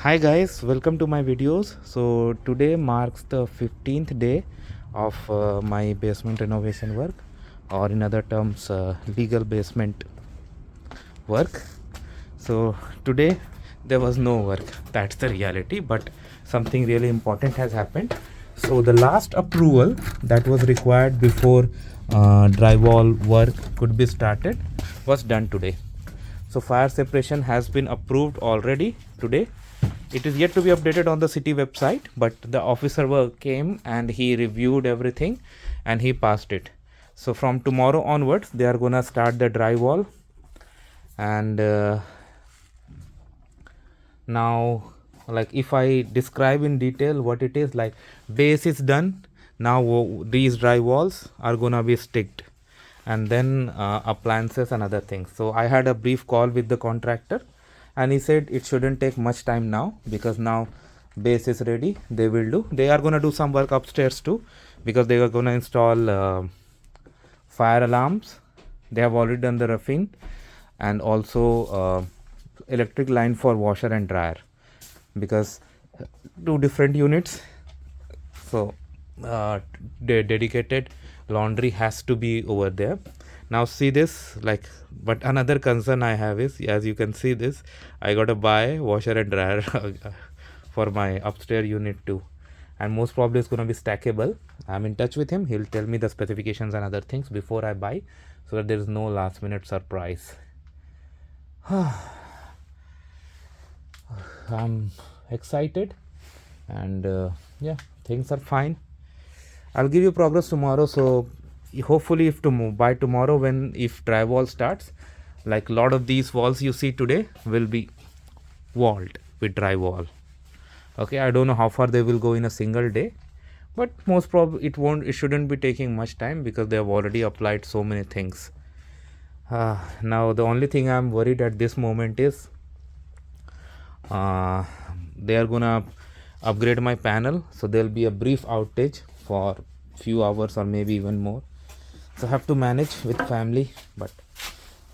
Hi guys, welcome to my videos. So today marks the 15th day of my basement renovation work, or in other terms legal basement work. So today there was no work, that's the reality, but something really important has happened. So the last approval that was required before drywall work could be started was done today. So fire separation has been approved already today. It is yet to be updated on the city website, but the officer came and he reviewed everything and he passed it. So from tomorrow onwards they are gonna start the drywall. And now, like, if I describe in detail what it is, like, base is done. Now these drywalls are gonna be sticked, and then appliances and other things. So I had a brief call with the contractor and he said it shouldn't take much time now, because now base is ready. They are going to do some work upstairs too, because they are going to install fire alarms. They have already done the roughing, and also electric line for washer and dryer, because two different units. So dedicated laundry has to be over there. Now see this, like, but another concern I have is, as you can see this, I got to buy washer and dryer for my upstairs unit too, and most probably it's going to be stackable. I'm in touch with him. He'll tell me the specifications and other things before I buy, so that there is no last minute surprise. I'm excited, and yeah, things are fine. I'll give you progress tomorrow. So hopefully, if by tomorrow, when if drywall starts, like, a lot of these walls you see today will be walled with drywall. Okay, I don't know how far they will go in a single day, but most probably it shouldn't be taking much time, because they have already applied so many things. Now the only thing I'm worried at this moment is they are gonna upgrade my panel, so there'll be a brief outage for few hours or maybe even more. So I have to manage with family, but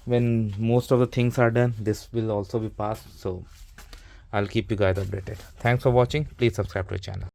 when most of the things are done, this will also be passed. So I'll keep you guys updated. Thanks for watching. Please subscribe to the channel.